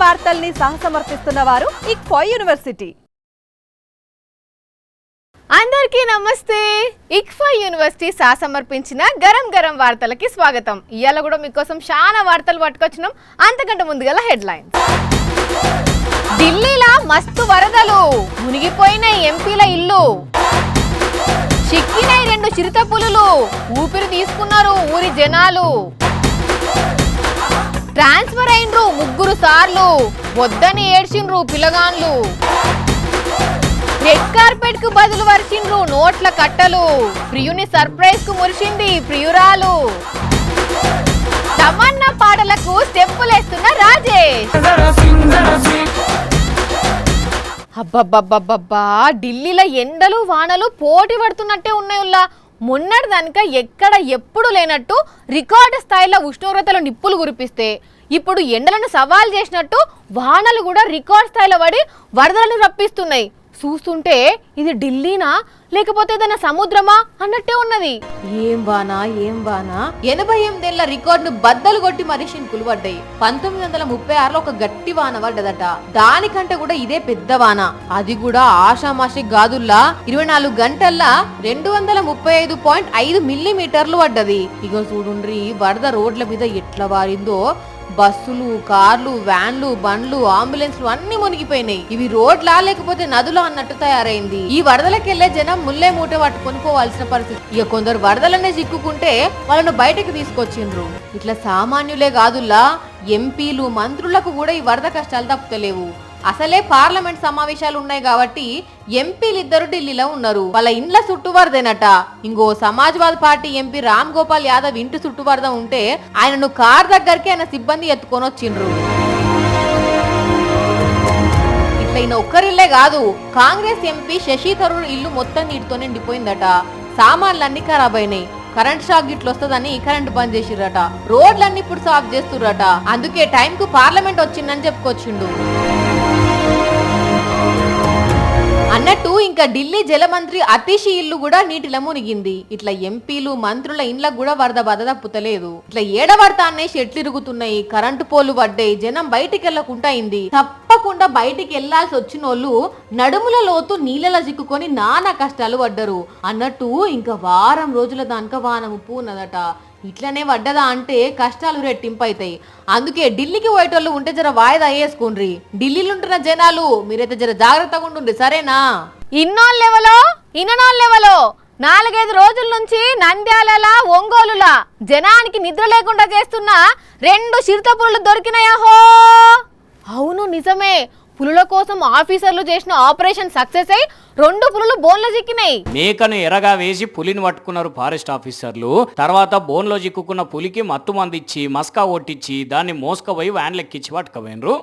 వార్తల్ని సహసమర్పిస్తున్న వారు ఇక్ఫా యూనివర్సిటీ. అందరికీ నమస్తే. ఇక్ఫా యూనివర్సిటీ సమర్పించిన గరం గరం వార్తలకి స్వాగతం. ఇవాళ కూడా మీకోసం చాలా వార్తలు పట్టుకొచ్చినాం. అంతకంటే ముందుగా హెడ్లైన్స్. ఢిల్లీలో మస్తు వరదలు, మునిగిపోయిన ఎంపీల ఇల్లు, చిక్కినాయి 2 చిరుత పులులు, ఊపిరి తీసుకున్నారు ఊరి జనాలు, ట్రాన్స్ఫర్ అయినరు 3 సార్లు, వద్దని ఏడ్చిండ్రు పిల్లగాన్లు, రెడ్ కార్పెట్ కు బదులు వర్షిండ్రు నోట్ల కట్టలు, ప్రియుని సర్ప్రైజ్ కు మురిసింది ప్రియురాలు, తమన్నా పాటలకు స్టెప్పులేస్తున్న రాజేష్. అబ్బబ్బబ్బబ్బబ్బా, ఢిల్లీలో ఎండలు వానలు పోటీ పడుతున్నట్టే ఉన్నాయుల్లా. మొన్నటి దానిక ఎక్కడ ఎప్పుడు లేనట్టు రికార్డు స్థాయిలో ఉష్ణోగ్రతలు నిప్పులు కురిపిస్తే ఇప్పుడు ఎండలను సవాల్ చేసినట్టు వానలు కూడా రికార్డ్ స్థాయిలో పడి వరదలను రప్పిస్తున్నాయి. చూస్తుంటే ఇది ఢిల్లీనా లేకపోతే ఏదైనా సముద్రమా అన్నట్టే ఉన్నది. ఏం వానా 88 రికార్డును బద్దలు కొట్టి మరీ షింకులు పడ్డాయి. 1936లో ఒక గట్టి వాన పడ్డదట. దానికంటే కూడా ఇదే పెద్ద వాన. అది కూడా ఆషామాషి గాదుల్లా 24 గంటల్లా 235.5 మిల్లీమీటర్లు పడ్డది. ఇక చూడుండ్రి వరద రోడ్ల మీద ఎట్లా వారిందో. బస్సులు, కార్లు, వ్యాన్లు, బండ్లు, అంబులెన్స్లు అన్ని మునిగిపోయినాయి. ఇవి రోడ్లా లేకపోతే నదులు అన్నట్టు తయారైంది. ఈ వరదలకెళ్లే జనం ముల్లే మూట పట్టుకొని పోవాల్సిన పరిస్థితి. ఇక కొందరు వరదలనే చిక్కుకుంటే వాళ్ళను బయటకు తీసుకొచ్చిండ్రు. ఇట్లా సామాన్యులే కాదుల్లా ఎంపీలు, మంత్రులకు కూడా ఈ వరద కష్టాలు తప్పుతలేవు. అసలే పార్లమెంట్ సమావేశాలు ఉన్నాయి కాబట్టి ఎంపీలు 2 ఢిల్లీలో ఉన్నారు. వాళ్ళ ఇండ్ల చుట్టూ వరదేనట. ఇంకో సమాజ్వాదీ పార్టీ ఎంపీ రామ్ గోపాల్ యాదవ్ ఇంటి చుట్టూ వరద ఉంటే ఆయనను కార్ దగ్గరికి ఆయన సిబ్బంది ఎత్తుకొని వచ్చిండ్రు. ఇట్లా ఈయన ఒక్కరిల్లే కాదు, కాంగ్రెస్ ఎంపీ శశి థరూర్ ఇల్లు మొత్తం నీటితో నిండిపోయిందట. సామాన్లన్నీ ఖరాబ్ అయినాయి. కరెంట్ షాక్ గిట్లు వస్తుందని కరెంట్ బంద్ చేసిరట. రోడ్లన్నీ ఇప్పుడు సాఫ్ చేస్తుర్రట. అందుకే టైం కు పార్లమెంట్ వచ్చిందని చెప్పుకొచ్చిండు. అన్నట్టు ఇంకా ఢిల్లీ జలమంత్రి అతిషి ఇల్లు కూడా నీటిలో మునిగింది. ఇట్లా ఎంపీలు, మంత్రుల ఇండ్లకు కూడా వరద బాధ తప్పుతలేదు. ఇట్లా ఏడవర్తాన్నే చెట్లు ఇరుగుతున్నాయి, కరెంటు పోలు పడ్డాయి, జనం బయటికి వెళ్లకుండా అయింది. తప్పకుండా బయటికి వెళ్లాల్సి వచ్చిన వాళ్ళు నడుముల లోతు నీళ్ళలో చిక్కుకొని నానా కష్టాలు పడ్డరు. అన్నట్టు ఇంకా వారం రోజుల దానిక వాన ముప్పు ఉన్నదట. ఇట్లనే పడ్డదా అంటే కష్టాలు రెట్టింపు అవుతాయి. అందుకే ఢిల్లీకి పోయేటోళ్ళు ఉంటే జర వాయిదా వేసుకుండ్రి. ఢిల్లీలో ఉంటున్న జనాలు మీరైతే జర జాగ్రత్తగా ఉంటుండ్రి, సరేనా? ఇన్నోళ్ళెవలో 4-5 రోజుల నుంచి నంద్యాల, ఒంగోలుల జనానికి నిద్ర లేకుండా చేస్తున్న 2 చిరుత పులులు దొరికినాయహో. అవును నిజమే, పులుల కోసం ఆఫీసర్లు చేసిన ఆపరేషన్ సక్సెస్ అయి 2 పులులు బోన్లో చిక్కినాయి. మేకను ఎరగా వేసి పులిని పట్టుకున్నారు ఫారెస్ట్ ఆఫీసర్లు. తర్వాత బోన్లో చిక్కుకున్న పులికి మత్తు మందిచ్చి మస్కా ఒట్టించి దాన్ని మోసుకపోయి వ్యాన్ లెక్కించి పట్టుకపోయినరు.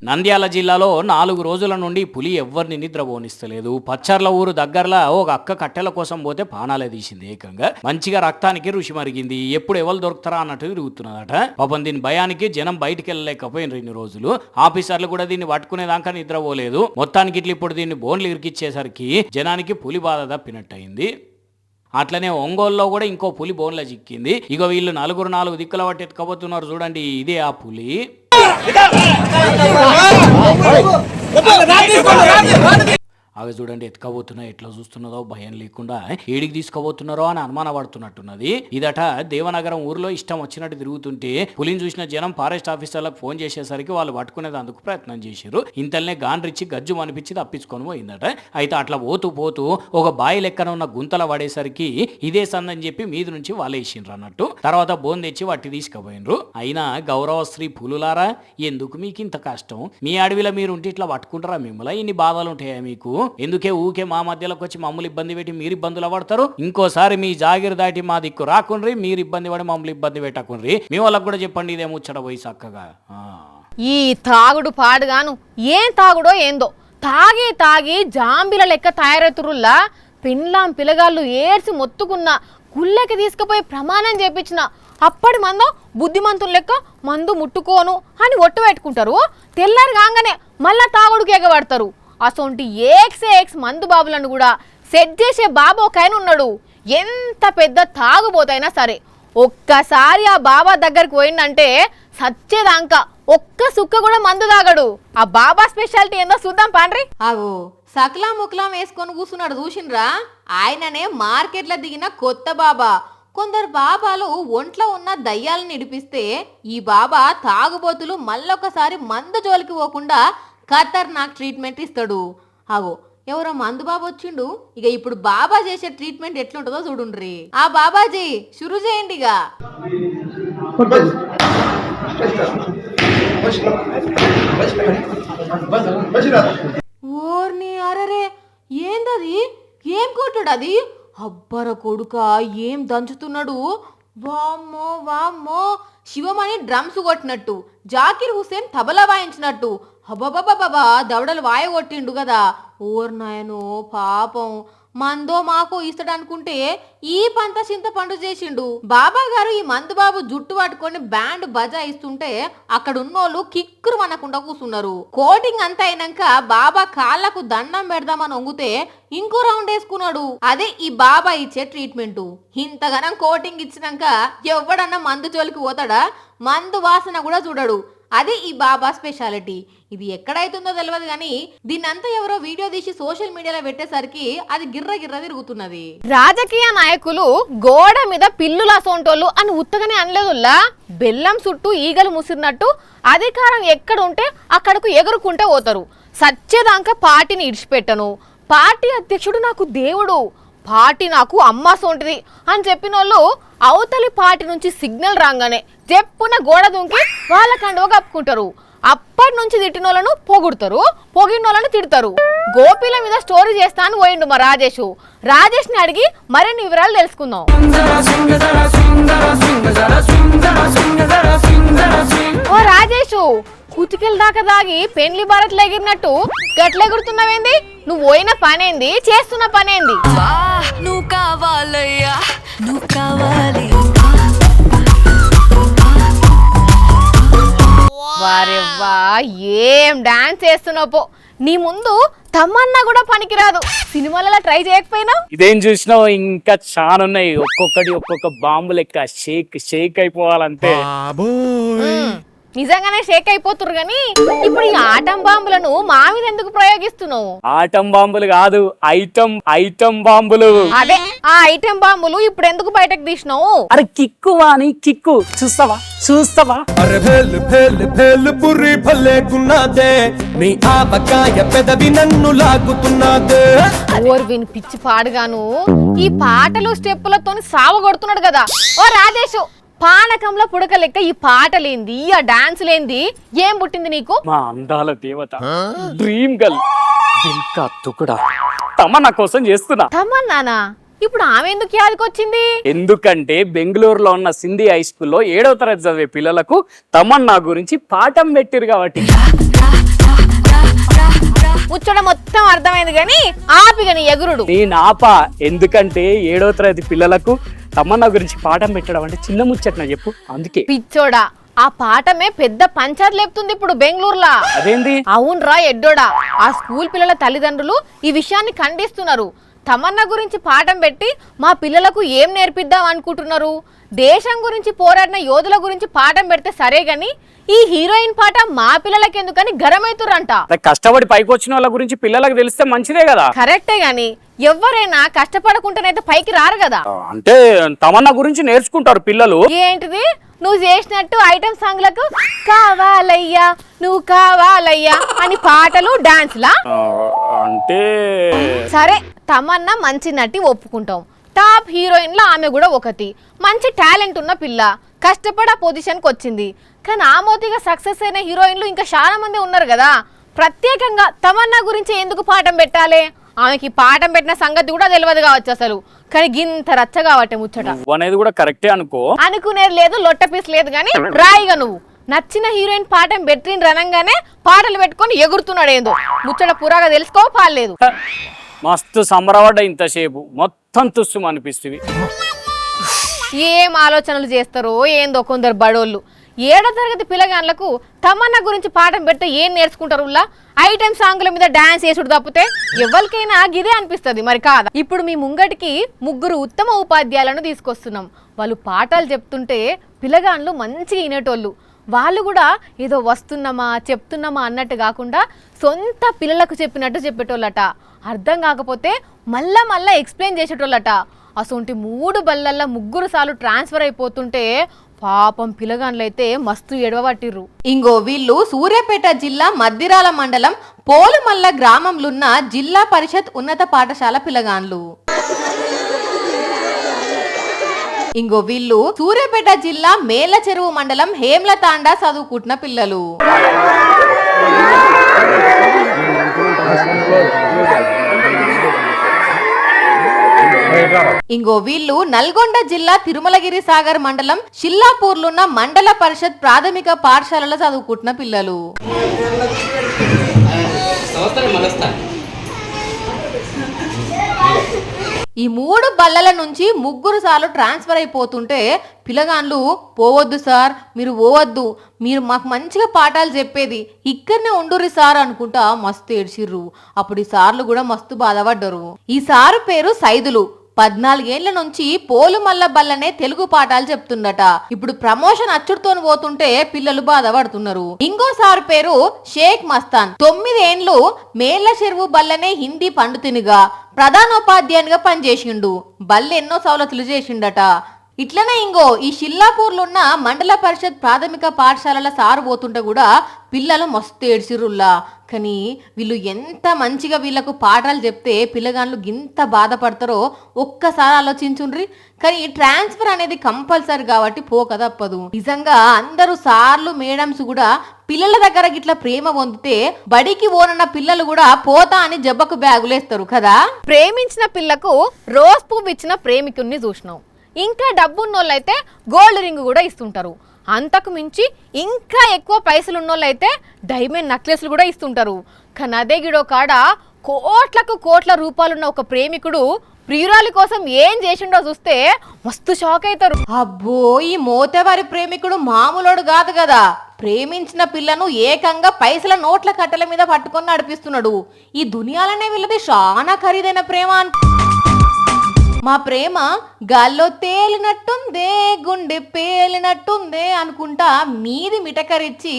నంద్యాల జిల్లాలో 4 రోజుల నుండి పులి ఎవ్వరిని నిద్రపోనిస్తలేదు. పచ్చర్ల ఊరు దగ్గరలో ఒక అక్క కట్టెల కోసం పోతే పానాలే తీసింది. ఏకంగా మంచిగా రక్తానికి రుచి మరిగింది. ఎప్పుడు ఎవరు దొరుకుతారా అన్నట్టు తిరుగుతున్నదట. పాపం దీని భయానికి జనం బయటికి వెళ్ళలేకపోయినారు. 2 రోజులు ఆఫీసర్లు కూడా దీన్ని పట్టుకునేదాకా నిద్రపోలేదు. మొత్తానికి ఇట్లా ఇప్పుడు దీన్ని బోన్లు ఇరికిచ్చేసరికి జనానికి పులి బాధ తప్పినట్టయింది. అట్లనే ఒంగోలులో కూడా ఇంకో పులి బోన్లో చిక్కింది. ఇక వీళ్ళు 4 దిక్కుల పట్టి ఎత్తుకపోతున్నారు. చూడండి, ఇదే ఆ పులి. అవి చూడండి ఎత్తుకోబోతున్నా ఎట్లా చూస్తున్నదో భయం లేకుండా ఏడికి తీసుకోబోతున్నారో అని అనుమాన పడుతున్నట్టున్నది. ఇదట దేవనగరం ఊర్లో ఇష్టం వచ్చినట్టు తిరుగుతుంటే పులిని చూసిన జనం ఫారెస్ట్ ఆఫీసర్లకు ఫోన్ చేసేసరికి వాళ్ళు పట్టుకునేది అందుకు ప్రయత్నం చేశారు. ఇంతల్నే గాండ్రిచ్చి గజ్జు అనిపించి తప్పించుకొని పోయిందట. అయితే అట్లా పోతూ ఒక బాయి లెక్కన ఉన్న గుంతల పడేసరికి ఇదే సందని చెప్పి మీద నుంచి వాళ్ళేసిండ్రు అన్నట్టు. తర్వాత బోన్ తెచ్చి వట్టి తీసుకుపోయినరు. అయినా గౌరవశ్రీ పులులారా, ఎందుకు మీకు ఇంత కష్టం? మీ అడవిలో మీరుంటే ఇట్లా పట్టుకుంటారా? మిమ్మల్ని ఇన్ని బాధలు ఉంటాయా మీకు? ఎందుకే ఊకే మా మధ్యలోకి వచ్చి మమ్మల్ని ఇబ్బంది పెట్టి మీరు ఇబ్బందులు పడతారు? ఇంకోసారి మీ జాగిరి దాటి మా దిక్కు రాకుండ్రి, మీరు ఇబ్బంది పడి మమ్మల్ని ఇబ్బంది పెట్టకుండ్రి. మీ వాళ్ళకు కూడా చెప్పండి ఇదే ముచ్చట పోయి చక్కగా. ఈ తాగుడు పాడుగాను ఏం తాగుడో ఏందో, తాగి జాంబీల లెక్క తయారవుతురుల్లా. పిల్లాం పిల్లగాళ్ళు ఏడ్చి మొత్తుకున్న గుళ్ళకి తీసుకుపోయి ప్రమాణం చేపించిన అప్పటి మందో బుద్ధిమంతులు లెక్క మందు ముట్టుకోను అని ఒట్టు పెట్టుకుంటారు. తెల్లారి కాగానే మళ్ళా తాగుడుకి ఎగబడతారు. అసొంటి ఎక్స్ మందు బాబులను కూడా సెట్ చేసే బాబు ఒక ఆయన ఉన్నాడు. ఎంత పెద్ద తాగుబోతైనా సరే ఒక్కసారి ఆ బాబా దగ్గరికి పోయిందంటే సచ్చేదాకా ఒక్క సుక్క కూడా మందు తాగడు. ఆ బాబా స్పెషాలిటీ ఏందో చూద్దాం పాండ్రి. ఆగో సకలా ముక్లాం వేసుకొని కూర్చున్నాడు చూసిండ్రా, ఆయననే మార్కెట్లో దిగిన కొత్త బాబా. కొందరు బాబాలు ఒంట్లో ఉన్న దయ్యాలను ఇడిపిస్తే ఈ బాబా తాగుబోతులు మళ్ళొకసారి మందు జోలికి పోకుండా ఖతర్నాక్ ట్రీట్మెంట్ ఇస్తాడు. ఆగో ఎవరో మందు బాబా వచ్చిండు. ఇక ఇప్పుడు బాబా చేసే ట్రీట్మెంట్ ఎట్లుంటుందో చూడుండ్రి. ఆ బాబాజీ షురు చేయండి. ఇక ఓర్ని అరరే ఏందది, ఏం కొట్టాడు అది? అబ్బర కొడుక ఏం దంచుతున్నాడు. వామ్మో వామ్మో, శివమణి డ్రమ్స్ కొట్టినట్టు, జాకిర్ హుసేన్ తబలా వాయించినట్టు. హబ్బబ్బబ్బబ్బా దవడలు వాయ కొట్టిండు కదా. ఓర్నాయనో పాపం, మందో మాకో ఇస్తాడనుకుంటే ఈ పంట చింతపండు చేసిండు. బాబా గారు ఈ మందు బాబు జుట్టు పట్టుకొని బ్యాండ్ బజాయిస్తుంటే అక్కడ ఉన్నోళ్ళు కిక్కురు అనకుండా కూర్చున్నారు. కోటింగ్ అంతా అయినాక బాబా కాళ్ళకు దండం పెడదామని వంగితే ఇంకో రౌండ్ వేసుకున్నాడు. అదే ఈ బాబా ఇచ్చే ట్రీట్మెంట్. ఇంతగానం కోటింగ్ ఇచ్చినాక ఎవడన్నా మందు జోలికి పోతాడా? మందు వాసన కూడా చూడడు. అది ఈ బాబా స్పెషాలిటీ. ఇది ఎక్కడైతుందో తెలియదు కానీ దీన్నంతా ఎవరో వీడియో తీసి సోషల్ మీడియాలో పెట్టేసరికి అది గిర్ర గిర్ర తిరుగుతున్నది. రాజకీయ నాయకులు గోడ మీద పిల్లుల సోంటోళ్ళు అని ఉత్తగానే అనలేదుల్లా. బెల్లం చుట్టూ ఈగలు ముసిరినట్టు అధికారం ఎక్కడుంటే అక్కడకు ఎగురుకుంటే పోతారు. సచ్చేదాకా పార్టీని ఇడిచిపెట్టను, పార్టీ అధ్యక్షుడు నాకు దేవుడు, పార్టీ నాకు అమ్మ సోంటిది అని చెప్పిన వాళ్ళు అవతలి పార్టీ నుంచి సిగ్నల్ రాగానే చెప్పున గోడ దుంకి వాళ్ళ కండువ కప్పుకుంటారు. అప్పటి నుంచి తిట్టిన వాళ్ళను పొగుడుతారు, పొగిన వాళ్ళని తిడతారు. గోపీల మీద స్టోరీ చేస్తాను పోయిండు మా రాజేష్ ని అడిగి మరిన్ని వివరాలు తెలుసుకుందాం. ఓ రాజేషు, కుతికెళ్ళ దాకా దాగి పెండ్లి భారత్లో ఎగిరినట్టు గట్ల ఎగురుతున్నావేంది? నువ్వు పోయిన పనేంది, చేస్తున్న పనేంది? నువ్వు కావాలయ్యా, నువ్వు కావాలి. వారెవ్వా ఏం డాన్స్ చేస్తున్నావు పో. నీ ముందు తమన్నా కూడా పనికిరాదు. సినిమాలలో ట్రై చేయకపోయినా? ఇదేం చూసినావు, ఇంకా చాలా ఉన్నాయి. ఒక్కొక్కటి ఒక్కొక్క బాంబు లెక్క షేక్ అయిపోవాలంటే. నిజంగానే షేక్ అయిపోతురు గాని ఇప్పుడు ఈ ఆటం బాంబులను మా మీద ఎందుకు ప్రయోగిస్తున్నావు? ఆటం బాంబులు కాదు, ఐటం బాంబులు. అదే ఆ ఐటెం బాంబులు ఇప్పుడు ఎందుకు బయటకు తీసినావు? అరే కిక్కు వాని కిక్కు చూస్తావా? అరే భేలు పుర్రి భలేకున్నదే, నీ ఆవకాయ పెదవి నన్ను లాగుతున్నదే. ఓర్ విని పిచ్చి పాడుగాను ఈ పాటలు స్టెప్పులతోని సావ కొడుతున్నాడు కదా. ఓ రాజేషు, పానకంలో పుడక లెక్క ఈ పాటలేంది, ఆ డాన్స్ లేంది, ఏం పుట్టింది నీకు? మా అందాల దేవత, డ్రీమ్ గర్ల్ దిల్కా తుకుడా తమన్నా కోసం చేస్తున్నా. తమన్నానా? ఇప్పుడు ఆమె ఎందుకు యాదకొచ్చింది? ఎందుకంటే బెంగళూరులో ఉన్న సింధీ హై స్కూల్లో 7వ తరగతి చదివే పిల్లలకు తమన్నా గురించి పాఠం పెట్టిరు కాబట్టి. ముచ్చట మొత్తం అర్థమైంది గాని ఆపిగ నీ ఎగురుడు. నేను ఎందుకంటే 7వ తరగతి పిల్లలకు తమన్నా గురించి పాఠం పెట్టడం అంటే చిన్న ముచ్చట్న చెప్పు. అందుకే పిచ్చోడా, ఆ పాఠమే పెద్ద పంచాయతీ లేపుతుంది ఇప్పుడు బెంగళూరులా. అదేంది? అవునరా ఎడ్డోడా, ఆ స్కూల్ పిల్లల తల్లిదండ్రులు ఈ విషయాన్ని ఖండిస్తున్నారు. తమన్నా గురించి పాఠం పెట్టి మా పిల్లలకు ఏం నేర్పిద్దాం అనుకుంటున్నారు? దేశం గురించి పోరాడిన యోధుల గురించి పాఠం పెడితే సరే గాని ఈ హీరోయిన్ పాట మా పిల్లలకి ఎందుకని గరమైతుర్రంట. కష్టపడి పైకి వచ్చిన వాళ్ళ గురించి పిల్లలకు తెలిస్తే మంచిదే కదా. కరెక్టే గాని ఎవరైనా కష్టపడకుండానైతే పైకి రారు కదా. అంటే తమన్నా గురించి నేర్చుకుంటారు పిల్లలు. ఏంటిది నువ్వు చేసినట్టు ఐటమ్ సాంగ్లకు కావాలయ్యా నువ్వు కావాలయ్యా అని పాటలు డాన్స్లా? అంటే సరే తమన్నా మంచి నటి ఒప్పుకుంటాం, టాప్ హీరోయిన్లో ఆమె కూడా ఒకటి, మంచి టాలెంట్ ఉన్న పిల్ల, కష్టపడి ఆ పొజిషన్కి వచ్చింది. కానీ ఆ మోతిగా సక్సెస్ అయిన హీరోయిన్లు ఇంకా చాలా మంది ఉన్నారు కదా. ప్రత్యేకంగా తమన్నా గురించి ఎందుకు పాఠం పెట్టాలి? ఆమెకి పాఠం పెట్టిన సంగతి కూడా తెలియదు కావచ్చు అసలు. కానీ గింత రచ్చ కాబట్టి ముచ్చట అనేది కూడా కరెక్టే అనుకునేది లేదు, లొట్ట పీస్ లేదు. కానీ రాయిగా నువ్వు నచ్చిన హీరోయిన్ పాఠం పెట్టిన రనంగానే పాటలు పెట్టుకొని ఎగురుతున్నాడు. ఏందో ముచ్చట పురాగా తెలుసుకో పాలేదు. మస్తు సంబరపడ్డ ఇంతసేపు మొత్తం తుస్సు అనిపిస్తుంది. ఏం ఆలోచనలు చేస్తారో ఏందో కొందరు బడోళ్ళు. ఏడో తరగతి పిల్లగాళ్ళకు తమన్నా గురించి పాఠం పెడితే ఏం నేర్చుకుంటారు? ఐటెం సాంగ్ల మీద డాన్స్ చేసుడు తప్పితే ఎవరికైనా గిదే అనిపిస్తుంది మరి కాదా? ఇప్పుడు మీ ముంగటికి 3 ఉత్తమ ఉపాధ్యాయులను తీసుకొస్తున్నాం. వాళ్ళు పాఠాలు చెప్తుంటే పిల్లగాళ్ళు మంచిగా వినేటోళ్ళు. వాళ్ళు కూడా ఏదో వస్తున్నామా చెప్తున్నామా అన్నట్టు కాకుండా సొంత పిల్లలకు చెప్పినట్టు చెప్పేటోళ్ళట. అర్థం కాకపోతే మళ్ళా ఎక్స్ప్లెయిన్ చేసేటోళ్ళట. అసొంటి 3 బళ్ళల్లో 3 సార్లు ట్రాన్స్ఫర్ అయిపోతుంటే పాపం పిల్లగాండ్లైతే మస్తు ఎడవబట్టిర్రు. ఇంగో వీళ్ళు సూర్యాపేట జిల్లా మద్దిరాల మండలం పోలుమల్ల గ్రామంలోన్న జిల్లా పరిషత్ ఉన్నత పాఠశాల పిల్లగాండ్లు. ఇంగో వీళ్ళు సూర్యాపేట జిల్లా మేల చెరువు మండలం హేమ్లతాండా చదువుకుంటున్న పిల్లలు. ఇంగో వీళ్ళు నల్గొండ జిల్లా తిరుమలగిరి సాగర్ మండలం షిల్లాపూర్లున్న మండల పరిషత్ ప్రాథమిక పాఠశాలలో చదువుకుంటున్న పిల్లలు. ఈ 3 బళ్ళల నుంచి 3 సార్లు ట్రాన్స్ఫర్ అయిపోతుంటే పిల్లగాళ్ళు పోవద్దు సార్, మీరు పోవద్దు, మీరు మాకు మంచిగా పాఠాలు చెప్పేది, ఇక్కడనే ఉండుర్రి సార్ అనుకుంటా మస్తు ఏడ్చిర్రు. అప్పుడు ఈ సార్లు కూడా మస్తు బాధపడ్డరు. ఈ సారు పేరు సైదులు. 14 ఏళ్ల నుంచి పోలుమల్ల బల్లనే తెలుగు పాఠాలు చెప్తుండట. ఇప్పుడు ప్రమోషన్ అచ్చుడుతోని పోతుంటే పిల్లలు బాధపడుతున్నారు. ఇంకోసారి పేరు షేక్ మస్తాన్. 9 ఏండ్లు మేళ్ల చెరువు బల్లనే హిందీ పండితునిగా ప్రధానోపాధ్యాయునిగా పనిచేసిండు. బల్ల ఎన్నో సవలతులు చేసిండట. ఇట్లనే ఇంగో ఈ షిల్లాపూర్లో ఉన్న మండల పరిషత్ ప్రాథమిక పాఠశాలల సారు పోతుంటే కూడా పిల్లలు మస్తు ఏడ్చిర్రుల్లా. కానీ వీళ్ళు ఎంత మంచిగా వీళ్ళకు పాఠాలు చెప్తే పిల్లగాళ్ళు గింత బాధపడతారో ఒక్కసారి ఆలోచించుండ్రి. కానీ ఈ ట్రాన్స్ఫర్ అనేది కంపల్సరీ కాబట్టి పోక తప్పదు. నిజంగా అందరూ సార్లు మేడమ్స్ కూడా పిల్లల దగ్గర గిట్లా ప్రేమ పొందితే బడికి పోనన్న పిల్లలు కూడా పోతా అని జబ్బకు బ్యాగులేస్తారు కదా. ప్రేమించిన పిల్లకు రోజ్ పువ్వు ఇచ్చిన ప్రేమికుడిని చూసినాం. ఇంకా డబ్బున్నోళ్ళైతే గోల్డ్ రింగ్ కూడా ఇస్తుంటారు. అంతకు మించి ఇంకా ఎక్కువ పైసలు ఉన్నోళ్ళైతే డైమండ్ నెక్లెస్లు కూడా ఇస్తుంటారు. కానీ అదే గిడో కాడ కోట్ల రూపాయలున్న ఒక ప్రేమికుడు ప్రియురాలి కోసం ఏం చేసిండో చూస్తే మస్తు షాక్ అవుతారు. అబ్బో, ఈ మోతేవారి ప్రేమికుడు మామూలుడు కాదు కదా. ప్రేమించిన పిల్లను ఏకంగా పైసల నోట్ల కట్టెల మీద పట్టుకొని నడిపిస్తున్నాడు. ఈ దునియాలనే వీళ్ళది చాలా ఖరీదైన ప్రేమ. మా ప్రేమ గాల్లో తేలినట్టుందే, గుండె పేలినట్టుందే అనుకుంటా మీది మిటకరిచ్చి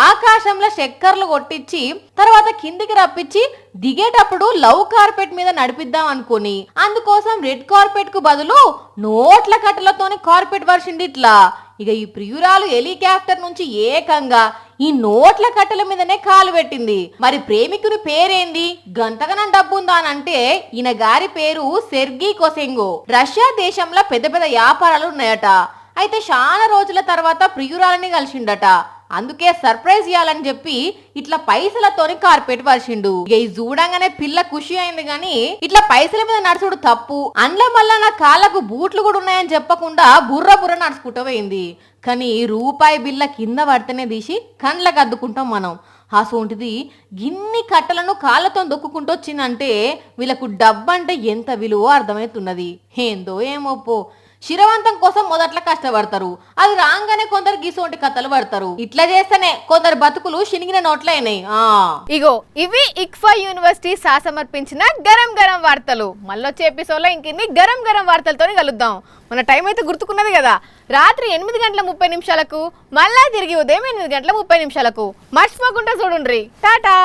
ఆకాశంలో చక్కర్లు కొట్టించి తర్వాత కిందికి రప్పించి దిగేటప్పుడు లవ్ కార్పెట్ మీద నడిపిద్దాం అనుకుని అందుకోసం రెడ్ కార్పెట్ కు బదులు నోట్ల కట్టలతోని కార్పెట్ వర్షిండి. ఇట్లా ఇక ఈ ప్రియురాలు హెలికాప్టర్ నుంచి ఏకంగా ఈ నోట్ల కట్టెల మీదనే కాలు పెట్టింది. మరి ప్రేమికుని పేరేంది? గంతగనం డబ్బుందా అని అంటే ఈయన గారి పేరు సెర్గీ కొసెంగో. రష్యా దేశంలో పెద్ద పెద్ద వ్యాపారాలు ఉన్నాయట. అయితే చాలా రోజుల తర్వాత ప్రియురాలని కలిసిండట. అందుకే సర్ప్రైజ్ ఇవ్వాలని చెప్పి ఇట్లా పైసలతోని కార్పెట్ వర్షిండు. ఇక ఈ చూడంగానే పిల్ల ఖుషి అయింది. గాని ఇట్లా పైసల మీద నడుచుడు తప్పు, అండ్ల మళ్ళా నా కాళ్ళకు బూట్లు కూడా ఉన్నాయని చెప్పకుండా బుర్ర నడుచుకుంటూ పోయింది. కానీ రూపాయి బిల్ల కింద పడితేనే తీసి కండ్లకు అద్దుకుంటాం మనం. అసోంటిది గిన్ని కట్టలను కాళ్ళతో దొక్కుంటూ వచ్చిందంటే వీళ్ళకు డబ్బంటే ఎంత విలువ అర్థమవుతున్నది. ఏందో ఏమోపో, శిరవంతం కోసం మొదట్లో కష్టపడతారు, అది రాగానే కొందరు గీసోంటి కథలు పడతారు. ఇట్లా చేస్తేనే కొందరు బతుకులు శినిగిన నోట్లయినాయి. ఇగో ఇవి ఇక్ఫా యూనివర్సిటీ సమర్పించిన గరం వార్తలు. మళ్ళొచ్చే ఎపిసోడ్లో ఇంకిన్ని గరం వార్తలతో కలుద్దాం. మన టైం అయితే గుర్తుకున్నది కదా, రాత్రి 8:30 మళ్ళా తిరిగి ఉదయం 8:30 మర్చిపోకుండా చూడుండ్రి. టాటా.